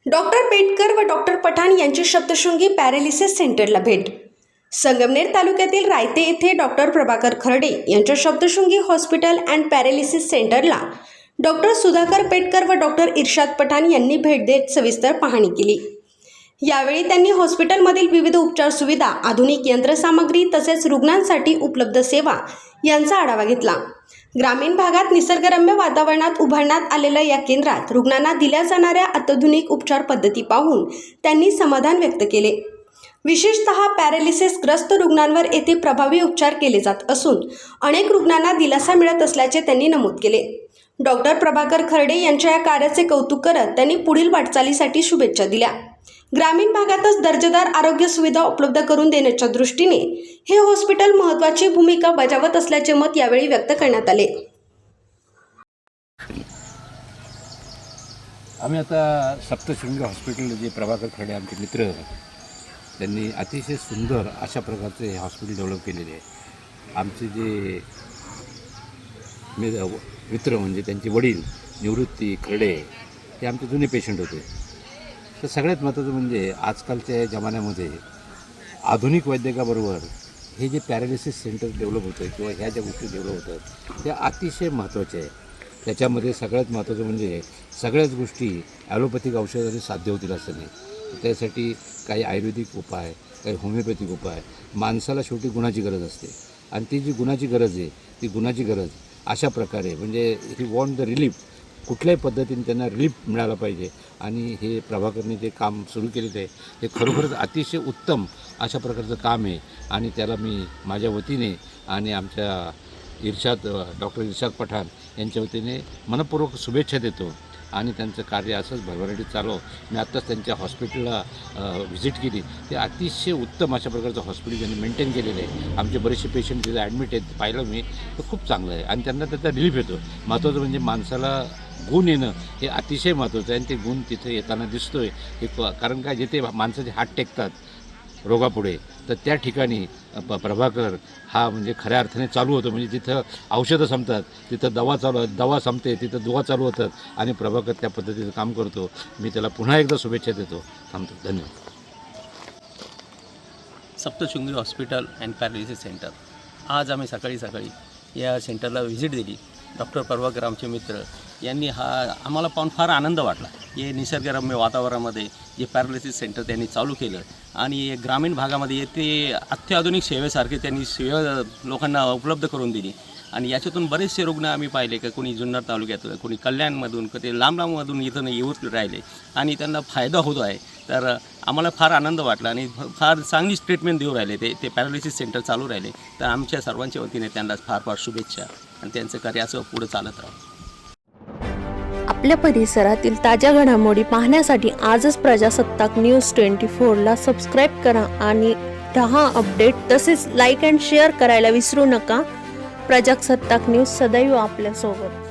Doctor Petkar व doctor Pathan यांची Saptashrungi paralysis सेंटरला भेट। संगमनेर तालुक्यातील रायते येथे डॉक्टर प्रभाकर खर्डे यांच्या सप्तशृंगी हॉस्पिटल अँड पॅरालिसिस सेंटरला डॉक्टर सुधाकर पेटकर व डॉक्टर इर्शाद पठाण यांनी भेट देत सविस्तर पाहणी केली। यावेळी त्यांनी हॉस्पिटलमधील विविध उपचार सुविधा, आधुनिक यंत्रसामग्री तसेच रुग्णांसाठी उपलब्ध सेवा यांचा आढावा घेतला। ग्रामीण भागात निसर्गरम्य वातावरणात उभारण्यात आलेल्या या केंद्रात रुग्णांना दिल्या जाणाऱ्या अत्याधुनिक उपचार पद्धती पाहून त्यांनी समाधान व्यक्त केले। विशेषतः पॅरालिसिसग्रस्त रुग्णांवर येथे प्रभावी उपचार केले जात असून अनेक रुग्णांना दिलासा मिळत असल्याचे त्यांनी नमूद केले। डॉक्टर प्रभाकर खर्डे यांच्या या कार्याचे कौतुक करत त्यांनी पुढील वाटचालीसाठी शुभेच्छा दिल्या। ग्रामीण भागातच दर्जेदार आरोग्य सुविधा उपलब्ध करून देण्याच्या दृष्टीने हे हॉस्पिटल महत्त्वाची भूमिका बजावत असल्याचे मत यावेळी व्यक्त करण्यात आले। आम्ही आता सप्तशृंगी हॉस्पिटल जे प्रभाकर खर्डे आमचे मित्र त्यांनी अतिशय सुंदर अशा प्रकारचे हे हॉस्पिटल डेव्हलप केलेले आहे। आमचे जे मित्र म्हणजे त्यांचे वडील निवृत्ती खर्डे हे आमचे जुने पेशंट होते। तर सगळ्यात महत्त्वाचं म्हणजे आजकालच्या जमान्यामध्ये आधुनिक वैद्यकाबरोबर हे जे पॅरालिसिस सेंटर डेव्हलप होतं किंवा ह्या ज्या गोष्टी डेव्हलप होतात त्या अतिशय महत्त्वाच्या आहे। त्याच्यामध्ये सगळ्यात महत्त्वाचं म्हणजे सगळ्याच गोष्टी ॲलोपॅथिक औषधाने साध्य होतील असं नाही। त्यासाठी काही आयुर्वेदिक उपाय, काही होमिओपॅथिक उपाय, माणसाला शेवटी गुणाची गरज असते आणि ती जी गुणाची गरज आहे ती गुणाची गरज अशा प्रकारे म्हणजे ही वॉन्ट द रिलीफ, कुठल्याही पद्धतीने त्यांना रिलीफ मिळाला पाहिजे आणि हे प्रभाकरने जे काम सुरू केलेलं आहे ते खरोखरच अतिशय उत्तम अशा प्रकारचं काम आहे आणि त्याला मी माझ्या वतीने आणि आमच्या डॉक्टर इर्शाद पठाण यांच्या वतीने मनपूर्वक शुभेच्छा देतो आणि त्यांचं कार्य असंच भरभराटीत चालव। मी आत्ताच त्यांच्या हॉस्पिटलला व्हिजिट केली, ते अतिशय उत्तम अशा प्रकारचं हॉस्पिटल त्यांनी मेंटेन केलेलं आहे। आमचे बरेचसे पेशंट तिथे ॲडमिट आहेत, पाहिलं मी तर खूप चांगलं आहे आणि त्यांना त्याचा रिलीफ येतो। महत्त्वाचं म्हणजे माणसाला गुण येणं हे अतिशय महत्त्वाचं आहे आणि ते गुण तिथे येताना दिसतो आहे हे कारण काय जिथे माणसाचे हात टेकतात रोगापुढे तर त्या ठिकाणी प्रभाकर हा म्हणजे खऱ्या अर्थाने चालू होतो। म्हणजे जिथं औषधं संपतात तिथं दवा संपते, तिथं दुवा चालू होतात आणि प्रभाकर त्या पद्धतीचं काम करतो। मी त्याला पुन्हा एकदा शुभेच्छा देतो। थांबतो, धन्यवाद। Saptashrungi hospital and paralysis centre आज आम्ही सकाळी या सेंटरला व्हिजिट दिली। डॉक्टर प्रभाकर आमचे मित्र यांनी आम्हाला पाहून फार आनंद वाटला। हे निसर्गरम्य वातावरणामध्ये जे पॅरालिसिस सेंटर त्यांनी चालू केलं आणि ग्रामीण भागामध्ये ते अत्याधुनिक सेवेसारखे त्यांनी सेवा लोकांना उपलब्ध करून दिली आणि याच्यातून बरेचसे रुग्ण आम्ही पाहिले की कोणी जुन्नर तालुक्यातून, कोणी कल्याणमधून, कधी लांबमधून इथं येऊन राहिले आणि त्यांना फायदा होतो आहे। तर आम्हाला फार आनंद वाटला आणि फार चांगली ट्रीटमेंट देऊ राहिले ते पॅरालिसिस सेंटर चालू राहिले। तर आमच्या सर्वांच्या वतीने त्यांना फार फार शुभेच्छा आणि त्यांचं कार्य असं पुढे चालत राहू। आपल्या परिसरातील ताज्या घडामोडी पाहण्यासाठी आजच प्रजासत्ताक न्यूज 24ला सबस्क्राईब करा आणि रहा अपडेट। तसेच लाईक अँड शेअर करायला विसरू नका। प्रजासत्ताक न्यूज सदैव आपल्यासोबत।